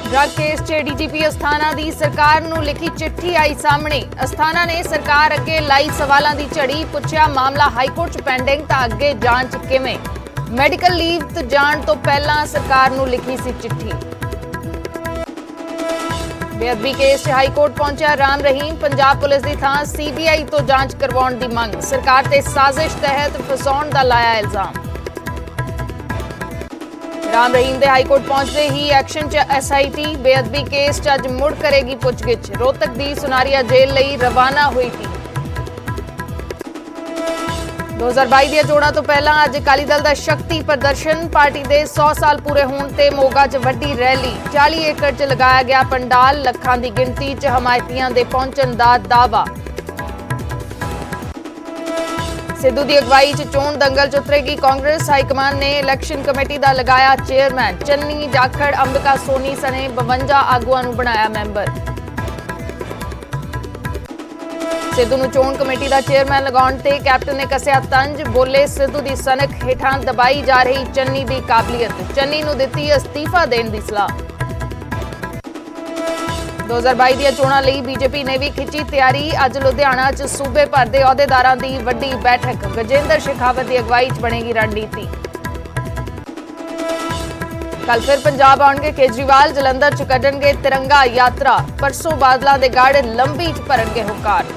Drug case च DGP Asthana की सरकार नूं लिखी चिट्ठी आई सामने। अस्थाना ने सरकार अगे लाई सवालों की झड़ी, पुछया मामला हाईकोर्ट च पेंडिंग तां अगे जांच किवें। मैडिकल लीव ते जाण तो पहलां सरकार नूं लिखी सी चिट्ठी। बेअदबी केस च हाईकोर्ट पहुंचा राम रहीम, पंजाब पुलिस की थां सीबीआई तो जांच करवाउण दी मंग। सरकार ते साजिश तहत फसाउण दा लाया इल्जाम। राम रहीम दे हाईकोर्ट पहुंचते ही एक्शन च एसआईटी। बेअदबी केस च अज मुड़ करेगी पुछगिछ। रोहतक दी सुनारिया जेल लई रवाना हुई टीम। 2022 ਦੀਆਂ ਚੋਣਾਂ ਤੋਂ ਪਹਿਲਾਂ ਅੱਜ ਅਕਾਲੀ ਦਲ ਦਾ ਸ਼ਕਤੀ ਪ੍ਰਦਰਸ਼ਨ। ਪਾਰਟੀ ਦੇ 100 ਸਾਲ ਪੂਰੇ ਹੋਣ ਤੇ ਮੋਗਾ 'ਚ ਵੱਡੀ ਰੈਲੀ। 40 ਏਕੜ 'ਚ ਲਗਾਇਆ ਗਿਆ ਪੰਡਾਲ। ਲੱਖਾਂ ਦੀ ਗਿਣਤੀ 'ਚ ਹਮਾਇਤੀਆਂ ਦੇ ਪਹੁੰਚਣ ਦਾ ਦਾਅਵਾ। सिद्धू की अगवाई च चोण दंगल च उतरेगी कांग्रेस। हाईकमान ने इलैक्शन कमेटी का लगाया चेयरमैन। चन्नी जाखड़ अंबिका सोनी सने 52 आगुआं नूं बनाया मैंबर। सिद्धू नूं चोण कमेटी का चेयरमैन लगाउण ते कैप्टन ने कसिया तंज। बोले सिद्धू की सनक हेठां दबाई जा रही चन्नी की काबलियत। चन्नी नूं दित्ती अस्तीफा देण दी सलाह। 2022 ਦੀਆਂ ਚੋਣਾਂ ਲਈ बीजेपी ने भी खिंची तैयारी। अज लुधियाना च सूबे भर के अहुदेदारां दी वड्डी बैठक। गजेंद्र शेखावत की अगवाई च बनेगी रणनीति। कल फिर पंजाब आउणगे केजरीवाल। जलंधर च कढणगे तिरंगा यात्रा। परसों बादलों के गढ़ लंबी च भरनगे हुंकार।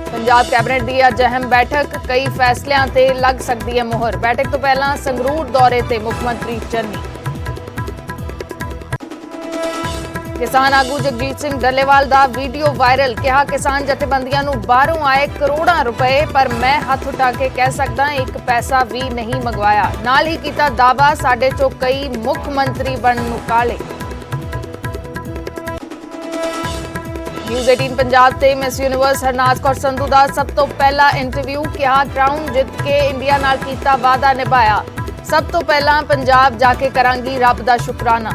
पंजाब कैबिनेट की अज अहम बैठक। कई फैसलों ते लग सकती है मोहर। बैठक तो पहला संगरूर दौरे ते मुख्यमंत्री चन्नी। किसान आगू जगजीत सिंह डल्लेवाल का वीडियो वायरल। कहा किसान जथेबंदियों नूं बाहरों आए करोड़ों रुपए, पर मैं हाथ उठा के कह सकदा एक पैसा भी नहीं मंगवाया। नाल ही कीता दावा साडे चों कई मुख मंत्री बनन नूं काले। न्यूज़ 18 पंजाब ते मिस यूनिवर्स हरनाज कौर संधू का सब तो पहला इंटरव्यू। कहा क्राउन जित के इंडिया नाल कीता वादा निभाया। सब तो पहला पंजाब जाके करांगी रब दा शुकराना।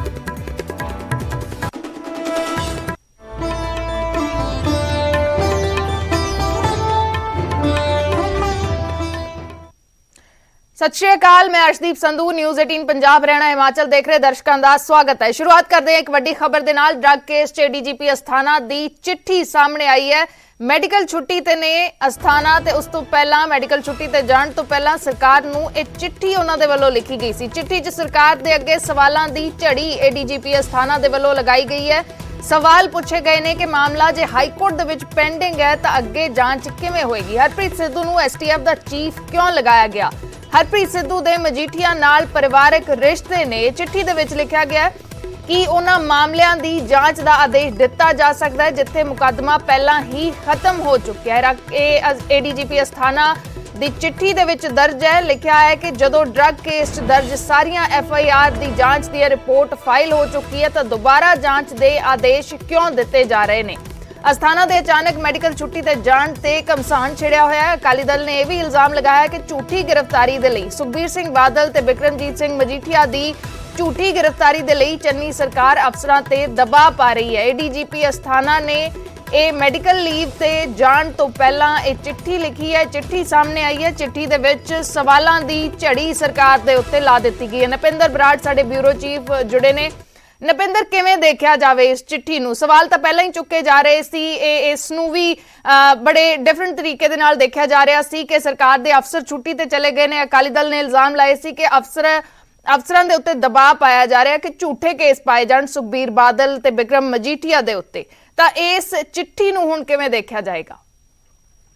सत श्री अकाल, मैं अर्शदीप संधू। न्यूज़ 18 पंजाब हरियाणा हिमाचल देख रहे दर्शकों का स्वागत है। शुरुआत करते हैं एक वड्डी खबर दे नाल। ड्रग केस च डीजीपी अस्थाना की चिट्ठी सामने आई है। मैडिकल छुट्टी ते ने अस्थाना ते उस तो पहला मैडिकल छुट्टी ते जाण तो पहला सरकार नूं एक चिट्ठी उन्हां दे वल्लों लिखी गई सी। चिट्ठी च सरकार दे अगे सवालों की झड़ी ए डीजीपी अस्थाना दे वल्लों लगाई गई है। सवाल पूछे गए ने कि मामला जे हाईकोर्ट दे विच पेंडिंग है तां अगे जांच किवें होएगी। हरप्रीत सिद्धू नूं एसटीएफ दा चीफ क्यों लगाया गया। हरप्रीत सिद्धू दे मजीठिया नाल परिवारक रिश्ते ने चिट्ठी दे विच लिखा गया कि उन्हां मामलिਆਂ ਦੀ ਜਾਂਚ ਦਾ ਆਦੇਸ਼ ਦਿੱਤਾ ਜਾ ਸਕਦਾ ਹੈ ਜਿੱਥੇ ਮੁਕੱਦਮਾ ਪਹਿਲਾਂ ਹੀ ਖਤਮ ਹੋ ਚੁੱਕਿਆ ਹੈ। एडीजीपी ਅਸਥਾਨਾ ਦੀ चिट्ठी ਦੇ ਵਿੱਚ ਦਰਜ ਹੈ, ਲਿਖਿਆ ਹੈ ਕਿ ਜਦੋਂ ਡਰੱਗ ਕੇਸ 'ਚ ਦਰਜ ਸਾਰੀਆਂ FIR ਦੀ ਜਾਂਚ ਦੀ ਰਿਪੋਰਟ ਫਾਈਲ ਹੋ ਚੁੱਕੀ ਹੈ ਤਾਂ ਦੁਬਾਰਾ ਜਾਂਚ ਦੇ ਆਦੇਸ਼ ਕਿਉਂ ਦਿੱਤੇ ਜਾ ਰਹੇ ਨੇ। अस्थाना के अचानक मैडिकल छुट्टी ते जाण ते घमसान छिड़िया होया है। अकाली दल ने यह भी इल्जाम लगाया कि झूठी गिरफ्तारी दे लई सुखबीर सिंह बादल ते बिक्रमजीत सिंह मजीठिया दी झूठी गिरफ्तारी दे लई चन्नी सरकार अफसरां ते दबाव पा रही है। एडीजीपी अस्थाना ने यह मैडिकल लीव ते जाण तो पहला एक चिट्ठी लिखी है। चिट्ठी सामने आई है। चिट्ठी दे विच सवालों की झड़ी सरकार दे उत्ते ला दित्ती गई है। नपिंदर बराड़ साडे ब्यूरो चीफ जुड़े ने। नपिंदर, किवें देखिया जावे इस चिट्ठी नूं? सवाल तो पहला ही चुके जा रहे सी, इस नूं भी बड़े डिफरेंट तरीके दे नाल देखिया जा रहा सी कि सरकार दे अफसर छुट्टी ते चले गए ने। अकाली दल ने इल्जाम लाए सी कि अफसरां दे उत्ते दबाव पाया जा रहा है कि झूठे केस पाए जाण सुखबीर बादल ते बिक्रम मजीठिया दे उत्ते। तां इस चिट्ठी नूं हुण किवें देखिया जाएगा?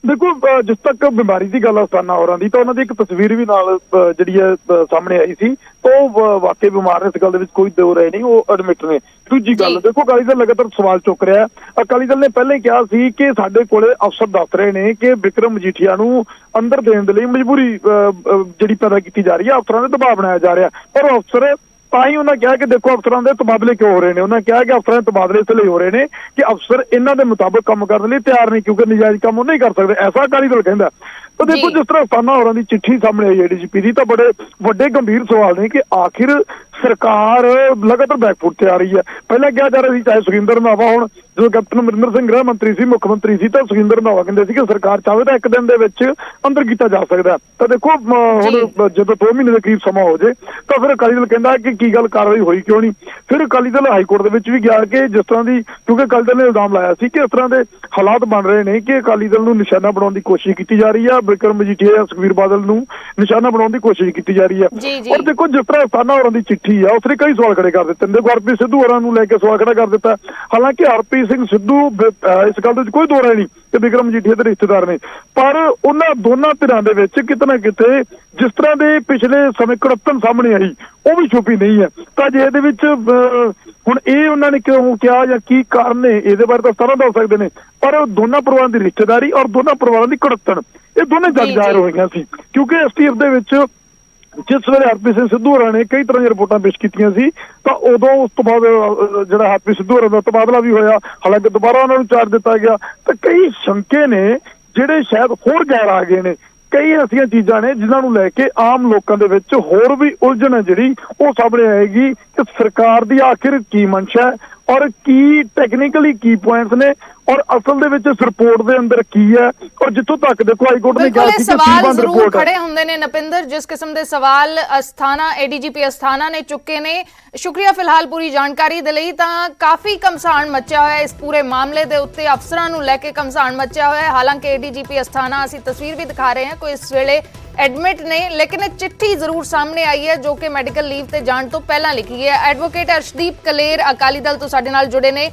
देखो, जिस तक बीमारी की गल अस्थाना होरां दी तो उन्होंने एक तस्वीर भी नाल जिहड़ी है सामने आई सी, तो वाकई बीमार ने, इस गल दे विच कोई दो राय नहीं, वो एडमिट ने। दूजी गल देखो, अकाली दल लगातार सवाल चुक रहा है। अकाली दल ने पहले कहा सी कि साडे कोले अफसर दस रहे ने कि बिक्रम मजीठिया नूं अंदर देण दे लई मजबूरी जिहड़ी पैदा की जा रही है, अफसरां दे दबाव बनाया जा रहा है। पर अफसर ਤਾਂ ਹੀ ਉਹਨਾਂ ਕਿਹਾ ਕਿ ਦੇਖੋ ਅਫਸਰਾਂ ਦੇ ਤਬਾਦਲੇ ਕਿਉਂ ਹੋ ਰਹੇ ਨੇ। ਉਹਨਾਂ ਕਿਹਾ ਕਿ ਅਫਸਰਾਂ ਦੇ ਤਬਾਦਲੇ ਇਸ ਲਈ ਹੋ ਰਹੇ ਨੇ ਕਿ ਅਫਸਰ ਇਹਨਾਂ ਦੇ ਮੁਤਾਬਕ ਕੰਮ ਕਰਨ ਲਈ ਤਿਆਰ ਨਹੀਂ, ਕਿਉਂਕਿ ਨਜਾਇਜ਼ ਕੰਮ ਉਹ ਨਹੀਂ ਕਰ ਸਕਦੇ, ਐਸਾ ਅਕਾਲੀ ਦਲ ਕਹਿੰਦਾ। ਤਾਂ ਦੇਖੋ ਜਿਸ ਤਰ੍ਹਾਂ ਅਸਥਾਨਾ ਹੋਰਾਂ ਦੀ ਚਿੱਠੀ ਸਾਹਮਣੇ ਆਈ ADGP ਦੀ, ਤਾਂ ਬੜੇ ਵੱਡੇ ਗੰਭੀਰ ਸਵਾਲ ਨੇ ਕਿ ਆਖਿਰ ਸਰਕਾਰ ਲਗਾਤਾਰ ਬੈਕਫੁੱਟ ਤੇ ਆ ਰਹੀ ਹੈ। ਪਹਿਲਾਂ ਕਿਹਾ ਜਾ ਰਿਹਾ ਸੀ, ਚਾਹੇ ਸੁਖਿੰਦਰ ਰੰਧਾਵਾ ਹੁਣ ਜਦੋਂ ਕੈਪਟਨ ਅਮਰਿੰਦਰ ਸਿੰਘ ਗ੍ਰਹਿ ਮੰਤਰੀ ਸੀ, ਮੁੱਖ ਮੰਤਰੀ ਸੀ, ਤਾਂ ਸੁਖਿੰਦਰ ਰੰਧਾਵਾ ਕਹਿੰਦੇ ਸੀ ਕਿ ਸਰਕਾਰ ਚਾਹਵੇ ਤਾਂ 1 ਦਿਨ ਦੇ ਵਿੱਚ ਅੰਦਰ ਕੀਤਾ ਜਾ ਸਕਦਾ। ਤਾਂ ਦੇਖੋ ਹੁਣ ਜਦੋਂ 2 ਮਹੀਨੇ ਦੇ ਕਰੀਬ ਸਮਾਂ ਹੋ ਜਾਏ ਤਾਂ ਫਿਰ ਅਕਾਲੀ ਦਲ ਕਹਿੰਦਾ ਕਿ ਕੀ ਗੱਲ ਕਾਰਵਾਈ ਹੋਈ ਕਿਉਂ ਨਹੀਂ। ਫਿਰ ਅਕਾਲੀ ਦਲ ਹਾਈ ਕੋਰਟ ਦੇ ਵਿੱਚ ਵੀ ਗਿਆ ਕਿ ਜਿਸ ਤਰ੍ਹਾਂ ਦੀ, ਕਿਉਂਕਿ ਅਕਾਲੀ ਦਲ ਨੇ ਇਲਜ਼ਾਮ ਲਾਇਆ ਸੀ ਕਿ ਇਸ ਤਰ੍ਹਾਂ ਦੇ ਹਾਲਾਤ ਬਣ ਰਹੇ ਨੇ ਕਿ ਅਕਾਲੀ ਦਲ ਨੂੰ ਨਿਸ਼ਾਨਾ ਬਣਾਉਣ ਦੀ ਕੋਸ਼ਿਸ਼ ਕੀਤੀ ਜਾ ਰਹੀ ਹੈ, ਬਿਕਰਮ ਮਜੀਠੀਆ ਜਾਂ ਸੁਖਬੀਰ ਬਾਦਲ ਨੂੰ ਨਿਸ਼ਾਨਾ ਬਣਾਉਣ ਦੀ ਕੋਸ਼ਿਸ਼ ਕੀਤੀ ਜਾ ਰਹੀ ਹੈ। ਔਰ ਦੇਖੋ ਜਿਸ ਤਰ੍ਹਾਂ ਅਸਥਾਨਾ ਹੋਰਾਂ ਦੀ ਚਿੱਠੀ ਆ, ਉਸਨੇ ਕਈ ਸਵਾਲ ਖੜੇ ਕਰ ਦਿੱਤੇ ਨੇ। ਦੇਖੋ ਹਰਪ੍ਰੀਤ ਸਿੱਧੂ ਹੋਰਾਂ ਨੂੰ ਲੈ ਕੇ ਸਵਾਲ ਖੜਾ ਕਰ ਦਿੱਤਾ। ਹਾਲਾਂਕਿ ਹਰਪ੍ਰੀਤ ਸਿੰਘ ਸਿੱਧੂ ਇਸ ਗੱਲ ਦੇ ਵਿੱਚ ਕੋਈ ਦੋ ਰਾਏ ਨਹੀਂ ਕਿ ਬਿਕਰਮ ਮਜੀਠੀਆ ਦੇ ਰਿਸ਼ਤੇਦਾਰ ਨੇ, ਪਰ ਉਹਨਾਂ ਦੋਨਾਂ ਧਿਰਾਂ ਦੇ ਵਿੱਚ ਕਿਤੇ ਨਾ ਕਿਤੇ ਜਿਸ ਤਰ੍ਹਾਂ ਦੇ ਪਿਛਲੇ ਸਮੇਂ ਕੁੜੱਤਣ ਸਾਹਮਣੇ ਆਈ ਉਹ ਵੀ ਛੁਪੀ ਨਹੀਂ ਹੈ। ਤਾਂ ਜੇ ਇਹਦੇ ਵਿੱਚ ਹੁਣ ਇਹ ਉਹਨਾਂ ਨੇ ਕਿਉਂ ਕਿਹਾ ਜਾਂ ਕੀ ਕਾਰਨ ਨੇ, ਇਹਦੇ ਬਾਰੇ ਤਾਂ ਸਾਰਾ ਦੱਸ ਸਕਦੇ ਨੇ, ਪਰ ਦੋਨਾਂ ਪਰਿਵਾਰਾਂ ਦੀ ਰਿਸ਼ਤੇਦਾਰੀ ਔਰ ਦੋਨਾਂ ਪਰਿਵਾਰਾਂ ਦੀ ਕੁੜੱਤਣ ਇਹ ਦੋਨੇ ਜੱਗ ਜ਼ਾਹਿਰ ਹੋਈਆਂ ਸੀ। ਕਿਉਂਕਿ STF ਦੇ ਵਿੱਚ ਜਿਸ ਵੇਲੇ ਹਰਪ੍ਰੀਤ ਸਿੰਘ ਸਿੱਧੂ ਹੋਰਾਂ ਨੇ ਕਈ ਤਰ੍ਹਾਂ ਦੀਆਂ ਰਿਪੋਰਟਾਂ ਪੇਸ਼ ਕੀਤੀਆਂ ਸੀ, ਤਾਂ ਉਦੋਂ ਉਸ ਤੋਂ ਬਾਅਦ ਜਿਹੜਾ ਹਰਪ੍ਰੀਤ ਸਿੱਧੂ ਹੋਰਾਂ ਦਾ ਤਬਾਦਲਾ ਵੀ ਹੋਇਆ, ਹਾਲਾਂਕਿ ਦੁਬਾਰਾ ਉਹਨਾਂ ਨੂੰ ਚਾਰਜ ਦਿੱਤਾ ਗਿਆ। ਤਾਂ ਕਈ ਸ਼ੰਕੇ ਨੇ ਜਿਹੜੇ ਸ਼ਾਇਦ ਹੋਰ ਗੈਰ ਆ ਗਏ ਨੇ। ਕਈ ਐਸੀਆਂ ਚੀਜ਼ਾਂ ਨੇ ਜਿਨ੍ਹਾਂ ਨੂੰ ਲੈ ਕੇ ਆਮ ਲੋਕਾਂ ਦੇ ਵਿੱਚ ਹੋਰ ਵੀ ਉਲਝਣ ਹੈ ਜਿਹੜੀ ਉਹ ਸਾਹਮਣੇ ਆਏਗੀ ਕਿ ਸਰਕਾਰ ਦੀ ਆਖਿਰ ਕੀ ਮਨਸ਼ਾ ਹੈ ਔਰ ਕੀ ਟੈਕਨੀਕਲੀ ਕੀ ਪੁਆਇੰਟਸ ਨੇ ਔਰ ਅਸਲ ਦੇ ਵਿੱਚ ਇਸ ਰਿਪੋਰਟ ਦੇ ਅੰਦਰ ਕੀ ਹੈ। ਔਰ ਜਿੱਥੋਂ ਤੱਕ ਦੇਖੋ ਹਾਈ ਕੋਰਟ ਨੇ ਕਿਹਾ ਸੀ ਕਿ ਸਵਾਲ ਜ਼ਰੂਰ ਖੜੇ ਹੁੰਦੇ ਨੇ ਨਪਿੰਦਰ, ਜਿਸ ਕਿਸਮ ਦੇ ਸਵਾਲ ਅਸਥਾਨਾ ADGP ਅਸਥਾਨਾ ਨੇ ਚੁੱਕੇ ਨੇ। ਸ਼ੁਕਰੀਆ ਫਿਲਹਾਲ ਪੂਰੀ ਜਾਣਕਾਰੀ ਦੇ ਲਈ। ਤਾਂ ਕਾਫੀ ਘਮਸਾਨ ਮਚਿਆ ਹੋਇਆ ਇਸ ਪੂਰੇ ਮਾਮਲੇ ਦੇ ਉੱਤੇ, ਅਫਸਰਾਂ ਨੂੰ ਲੈ ਕੇ ਘਮਸਾਨ ਮਚਿਆ ਹੋਇਆ ਹੈ। ਹਾਲਾਂਕਿ ADGP ਅਸਥਾਨਾ ਅਸੀਂ ਤਸਵੀਰ ਵੀ ਦਿਖਾ ਰਹੇ ਹਾਂ, ਕੋਈ ਇਸ ਵੇਲੇ ਐਡਮਿਟ ਨੇ, ਲੇਕਿਨ ਇਹ ਚਿੱਠੀ ਜ਼ਰੂਰ ਸਾਹਮਣੇ ਆਈ ਹੈ ਜੋ ਕਿ ਮੈਡੀਕਲ ਲੀਵ ਤੇ ਜਾਣ ਤੋਂ ਪਹਿਲਾਂ ਲਿਖੀ ਹੈ। ਐਡਵੋਕੇਟ ਅਰਸ਼ਦੀਪ ਕਲੇਰ ਅਕਾਲੀ ਦਲ ਤੋਂ ਸਾਡੇ ਨਾਲ ਜੁੜੇ ਨੇ।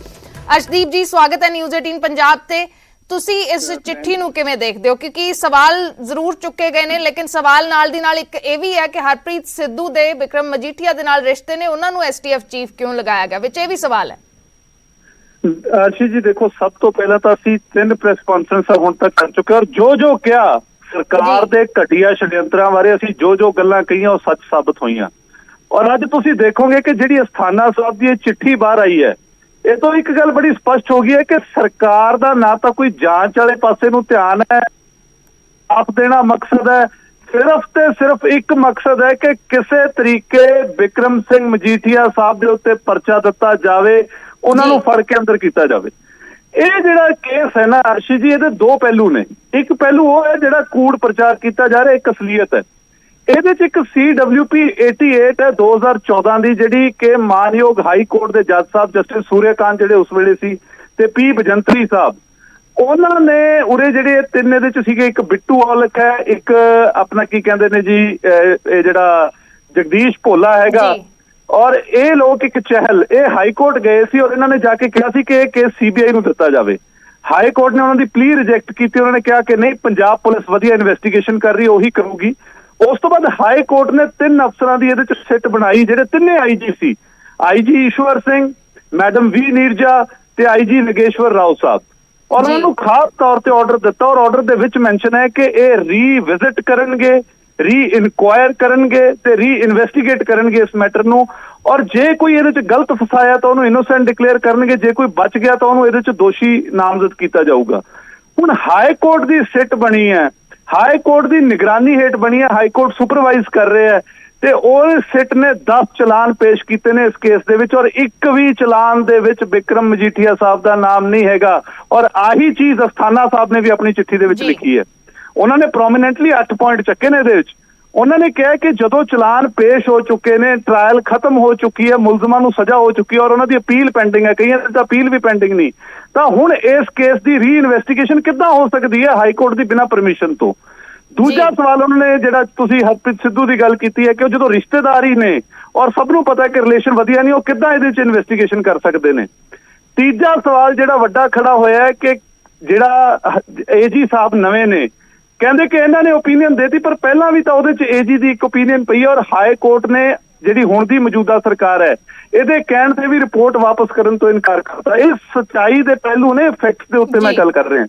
ਅਰਸ਼ਦੀਪ ਜੀ, ਸਵਾਗਤ ਹੈ ਨਿਊਜ਼ 18 ਪੰਜਾਬ ਤੇ। ਤੁਸੀਂ ਇਸ ਚਿੱਠੀ ਨੂੰ ਕਿਵੇਂ ਦੇਖਦੇ ਹੋ? ਕਿਉਂਕਿ ਸਵਾਲ ਜ਼ਰੂਰ ਚੁੱਕੇ ਗਏ ਨੇ, ਲੇਕਿਨ ਸਵਾਲ ਨਾਲ ਦੀ ਨਾਲ ਇੱਕ ਇਹ ਵੀ ਹੈ ਕਿ ਹਰਪ੍ਰੀਤ ਸਿੱਧੂ ਦੇ ਬਿਕਰਮ ਮਜੀਠੀਆ ਦੇ ਨਾਲ ਰਿਸ਼ਤੇ ਨੇ, ਉਹਨਾਂ ਨੂੰ STF ਚੀਫ ਕਿਉਂ ਲਗਾਇਆ ਗਿਆ, ਵਿੱਚ ਇਹ ਵੀ ਸਵਾਲ ਹੈ। ਆਸ਼ੀ ਜੀ ਦੇਖੋ, ਸਭ ਤੋਂ ਪਹਿਲਾਂ ਤਾਂ ਅਸੀਂ 3 ਪ੍ਰੈਸ ਕਾਨਫਰੰਸਾਂ ਹੁਣ ਤੱਕ ਕਰ ਚੁੱਕੇ, ਔਰ ਜੋ ਕਿਹਾ ਸਰਕਾਰ ਦੇ ਘਟੀਆ ਛੜਯੰਤਰਾਂ ਬਾਰੇ ਅਸੀਂ ਜੋ ਗੱਲਾਂ ਕਹੀਆਂ ਉਹ ਸੱਚ ਸਾਬਤ ਹੋਈਆਂ। ਔਰ ਅੱਜ ਤੁਸੀਂ ਦੇਖੋਗੇ ਕਿ ਜਿਹੜੀ ਅਸਥਾਨਾ ਸਾਹਿਬ ਦੀ ਇਹ ਚਿੱਠੀ ਬਾਹਰ ਆਈ ਹੈ, ਇਹ ਤੋਂ ਇੱਕ ਗੱਲ ਬੜੀ ਸਪਸ਼ਟ ਹੋ ਗਈ ਹੈ ਕਿ ਸਰਕਾਰ ਦਾ ਨਾ ਤਾਂ ਕੋਈ ਜਾਂਚ ਵਾਲੇ ਪਾਸੇ ਨੂੰ ਧਿਆਨ ਹੈ, ਆਪ ਦੇਣਾ ਮਕਸਦ ਹੈ, ਸਿਰਫ ਤੇ ਸਿਰਫ ਇੱਕ ਮਕਸਦ ਹੈ ਕਿ ਕਿਸੇ ਤਰੀਕੇ ਬਿਕਰਮ ਸਿੰਘ ਮਜੀਠੀਆ ਸਾਹਿਬ ਦੇ ਉੱਤੇ ਪਰਚਾ ਦਿੱਤਾ ਜਾਵੇ, ਉਹਨਾਂ ਨੂੰ ਫੜ ਕੇ ਅੰਦਰ ਕੀਤਾ ਜਾਵੇ। ਇਹ ਜਿਹੜਾ ਕੇਸ ਹੈ ਨਾ ਅਰਸ਼ੀ ਜੀ, ਇਹਦੇ 2 ਪਹਿਲੂ ਨੇ। ਇੱਕ ਪਹਿਲੂ ਉਹ ਹੈ ਜਿਹੜਾ ਕੂੜ ਪ੍ਰਚਾਰ ਕੀਤਾ ਜਾ ਰਿਹਾ, ਇੱਕ ਅਸਲੀਅਤ ਹੈ। ਇਹਦੇ ਚ ਇੱਕ CWP 88 ਹੈ 2014 ਦੀ, ਜਿਹੜੀ ਕਿ ਮਾਨਯੋਗ ਹਾਈ ਕੋਰਟ ਦੇ ਜੱਜ ਸਾਹਿਬ ਜਸਟਿਸ ਸੂਰਿਆਕਾਂਤ ਜਿਹੜੇ ਉਸ ਵੇਲੇ ਸੀ ਤੇ P ਬਜੰਤਰੀ ਸਾਹਿਬ, ਉਹਨਾਂ ਨੇ ਉਰੇ ਜਿਹੜੇ 3 ਇਹਦੇ ਚ ਸੀਗੇ, ਇੱਕ ਬਿੱਟੂ ਔਲਖ ਹੈ, ਇੱਕ ਆਪਣਾ ਕੀ ਕਹਿੰਦੇ ਨੇ ਜੀ ਇਹ ਜਿਹੜਾ ਜਗਦੀਸ਼ ਭੋਲਾ ਹੈਗਾ, ਔਰ ਇਹ ਲੋਕ ਇੱਕ ਚਹਿਲ, ਇਹ ਹਾਈ ਕੋਰਟ ਗਏ ਸੀ ਔਰ ਇਹਨਾਂ ਨੇ ਜਾ ਕੇ ਕਿਹਾ ਸੀ ਕਿ ਇਹ ਕੇਸ CBI ਨੂੰ ਦਿੱਤਾ ਜਾਵੇ। ਹਾਈ ਕੋਰਟ ਨੇ ਉਹਨਾਂ ਦੀ ਪਲੀ ਰਿਜੈਕਟ ਕੀਤੀ। ਉਹਨਾਂ ਨੇ ਕਿਹਾ ਕਿ ਨਹੀਂ, ਪੰਜਾਬ ਪੁਲਿਸ ਵਧੀਆ ਇਨਵੈਸਟੀਗੇਸ਼ਨ ਕਰ ਰਹੀ, ਉਹੀ ਕਰੂਗੀ। ਉਸ ਤੋਂ ਬਾਅਦ ਹਾਈ ਕੋਰਟ ਨੇ 3 ਅਫਸਰਾਂ ਦੀ ਇਹਦੇ ਚ ਸਿੱਟ ਬਣਾਈ, ਜਿਹੜੇ ਤਿੰਨੇ IG ਸੀ, IG ਈਸ਼ਵਰ ਸਿੰਘ, ਮੈਡਮ V ਨੀਰਜਾ ਤੇ IG ਨਗੇਸ਼ਵਰ ਰਾਓ ਸਾਹਿਬ, ਔਰ ਉਹਨਾਂ ਨੂੰ ਖਾਸ ਤੌਰ ਤੇ ਆਰਡਰ ਦਿੱਤਾ। ਔਰ ਆਰਡਰ ਦੇ ਵਿੱਚ ਮੈਂਸ਼ਨ ਹੈ ਕਿ ਇਹ ਰੀਵਿਜ਼ਿਟ ਕਰਨਗੇ, ਰੀ ਇਨਕੁਆਇਰ ਕਰਨਗੇ ਤੇ ਰੀ ਇਨਵੈਸਟੀਗੇਟ ਕਰਨਗੇ ਇਸ ਮੈਟਰ ਨੂੰ, ਔਰ ਜੇ ਕੋਈ ਇਹਦੇ ਚ ਗਲਤ ਫਸਾਇਆ ਤਾਂ ਉਹਨੂੰ ਇਨੋਸੈਂਟ ਡਿਕਲੇਅਰ ਕਰਨਗੇ, ਜੇ ਕੋਈ ਬਚ ਗਿਆ ਤਾਂ ਉਹਨੂੰ ਇਹਦੇ ਚ ਦੋਸ਼ੀ ਨਾਮਜ਼ਦ ਕੀਤਾ ਜਾਊਗਾ। ਹੁਣ ਹਾਈ ਕੋਰਟ ਦੀ ਸਿੱਟ ਬਣੀ ਹੈ, ਹਾਈ ਕੋਰਟ ਦੀ ਨਿਗਰਾਨੀ ਹੇਠ ਬਣੀ ਹੈ, ਹਾਈ ਕੋਰਟ ਸੁਪਰਵਾਈਜ਼ ਕਰ ਰਿਹਾ ਹੈ, ਤੇ ਉਹ ਸਿੱਟ ਨੇ 10 ਚਲਾਨ ਪੇਸ਼ ਕੀਤੇ ਨੇ ਇਸ ਕੇਸ ਦੇ ਵਿੱਚ, ਔਰ ਇੱਕ ਵੀ ਚਲਾਨ ਦੇ ਵਿੱਚ ਬਿਕਰਮ ਮਜੀਠੀਆ ਸਾਹਿਬ ਦਾ ਨਾਮ ਨਹੀਂ ਹੈਗਾ। ਔਰ ਆਹੀ ਚੀਜ਼ ਅਸਥਾਨਾ ਸਾਹਿਬ ਨੇ ਵੀ ਆਪਣੀ ਚਿੱਠੀ ਦੇ ਵਿੱਚ ਲਿਖੀ ਹੈ। ਉਹਨਾਂ ਨੇ ਪ੍ਰੋਮੀਨੈਂਟਲੀ 8 ਪੁਆਇੰਟ ਚੱਕੇ ਨੇ ਇਹਦੇ ਵਿੱਚ। ਉਹਨਾਂ ਨੇ ਕਿਹਾ ਕਿ ਜਦੋਂ ਚਲਾਨ ਪੇਸ਼ ਹੋ ਚੁੱਕੇ ਨੇ, ਟ੍ਰਾਇਲ ਖਤਮ ਹੋ ਚੁੱਕੀ ਹੈ, ਮੁਲਜ਼ਮਾਂ ਨੂੰ ਸਜ਼ਾ ਹੋ ਚੁੱਕੀ ਹੈ ਔਰ ਉਹਨਾਂ ਦੀ ਅਪੀਲ ਪੈਂਡਿੰਗ ਹੈ, ਕਈਆਂ ਦੀ ਤਾਂ ਅਪੀਲ ਵੀ ਪੈਂਡਿੰਗ ਨਹੀਂ, ਤਾਂ ਹੁਣ ਇਸ ਕੇਸ ਦੀ ਰੀ ਇਨਵੈਸਟੀਗੇਸ਼ਨ ਕਿੱਦਾਂ ਹੋ ਸਕਦੀ ਹੈ ਹਾਈ ਕੋਰਟ ਦੀ ਬਿਨਾਂ ਪਰਮਿਸ਼ਨ ਤੋਂ। ਦੂਜਾ ਸਵਾਲ ਉਹਨਾਂ ਨੇ ਜਿਹੜਾ ਤੁਸੀਂ ਹਰਪ੍ਰੀਤ ਸਿੱਧੂ ਦੀ ਗੱਲ ਕੀਤੀ ਹੈ ਕਿ ਉਹ ਜਦੋਂ ਰਿਸ਼ਤੇਦਾਰ ਹੀ ਨੇ ਔਰ ਸਭ ਨੂੰ ਪਤਾ ਕਿ ਰਿਲੇਸ਼ਨ ਵਧੀਆ ਨਹੀਂ, ਉਹ ਕਿੱਦਾਂ ਇਹਦੇ 'ਚ ਇਨਵੈਸਟੀਗੇਸ਼ਨ ਕਰ ਸਕਦੇ ਨੇ। ਤੀਜਾ ਸਵਾਲ ਜਿਹੜਾ ਵੱਡਾ ਖੜਾ ਹੋਇਆ ਹੈ ਕਿ ਜਿਹੜਾ AG ਸਾਹਿਬ ਨਵੇਂ ਨੇ, ਕਹਿੰਦੇ ਕਿ ਇਹਨਾਂ ਨੇ ਓਪੀਨੀਅਨ ਦੇਤੀ, ਪਰ ਪਹਿਲਾਂ ਵੀ ਤਾਂ ਉਹਦੇ 'ਚ AG ਦੀ ਇੱਕ ਓਪੀਨੀਅਨ ਪਈ ਔਰ ਹਾਈ ਕੋਰਟ ਨੇ ਜਿਹੜੀ ਹੁਣ ਦੀ ਮੌਜੂਦਾ ਸਰਕਾਰ ਹੈ ਇਹਦੇ ਕਹਿਣ ਤੇ ਵੀ ਰਿਪੋਰਟ ਵਾਪਸ ਕਰਨ ਤੋਂ ਇਨਕਾਰ ਕਰਤਾ। ਇਹ ਸੱਚਾਈ ਦੇ ਪਹਿਲੂ ਨੇ, ਫੈਕਟਸ ਦੇ ਉੱਤੇ ਮੈਂ ਗੱਲ ਕਰ ਰਿਹਾ।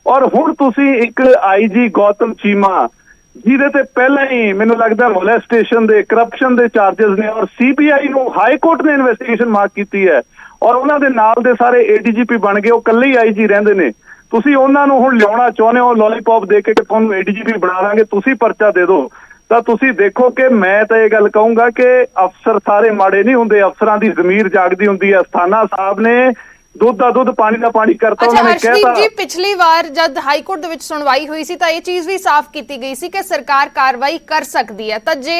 ਔਰ ਹੁਣ ਤੁਸੀਂ ਇੱਕ IG ਗੌਤਮ ਚੀਮਾ, ਜਿਹਦੇ ਤੇ ਪਹਿਲਾਂ ਹੀ ਮੈਨੂੰ ਲੱਗਦਾ ਮੋਲੈਸਟੇਸ਼ਨ ਦੇ, ਕਰਪਸ਼ਨ ਦੇ ਚਾਰजेस ਨੇ, ਔਰ CBI ਨੂੰ ਹਾਈ ਕੋਰਟ ਨੇ ਇਨਵੈਸਟੀਗੇਸ਼ਨ ਮਾਰਕ ਕੀਤੀ ਹੈ ਔਰ ਉਹਨਾਂ ਦੇ ਨਾਲ ਦੇ ਸਾਰੇ ADGP ਬਣ ਗਏ, ਉਹ ਇਕੱਲੇ ਹੀ IG ਰਹਿੰਦੇ ਨੇ। ਤੁਸੀਂ ਉਹਨਾਂ ਨੂੰ ਹੁਣ ਲਿਆਉਣਾ ਚਾਹੁੰਦੇ ਹੋ ਲੋਲੀਪੌਪ ਦੇ ਕੇ ਕਿ ਤੁਹਾਨੂੰ ADGP ਬਣਾ ਦਾਂਗੇ, ਤੁਸੀਂ ਪਰਚਾ ਦੇ ਦਿਓ, ਤਾਂ ਤੁਸੀਂ ਦੇਖੋ ਕਿ ਮੈਂ ਤਾਂ ਇਹ ਗੱਲ ਕਹੂੰਗਾ ਕਿ ਅਫਸਰ ਸਾਰੇ ਮਾੜੇ ਨਹੀਂ ਹੁੰਦੇ, ਅਫਸਰਾਂ ਦੀ ਜ਼ਮੀਰ ਜਾਗਦੀ ਹੁੰਦੀ ਹੈ। ਅਸਥਾਨਾ ਸਾਹਿਬ ਨੇ ਦੁੱਧ ਦਾ ਦੁੱਧ ਪਾਣੀ ਦਾ ਪਾਣੀ ਕਰਤਾ। ਉਹਨਾਂ ਨੇ ਕਹਿਤਾ ਜੀ ਪਿਛਲੀ ਵਾਰ ਜਦ ਹਾਈ ਕੋਰਟ ਦੇ ਵਿੱਚ ਸੁਣਵਾਈ ਹੋਈ ਸੀ ਤਾਂ ਇਹ ਚੀਜ਼ ਵੀ ਸਾਫ਼ ਕੀਤੀ ਗਈ ਸੀ ਕਿ ਸਰਕਾਰ ਕਾਰਵਾਈ ਕਰ ਸਕਦੀ ਹੈ। ਤਾਂ ਜੇ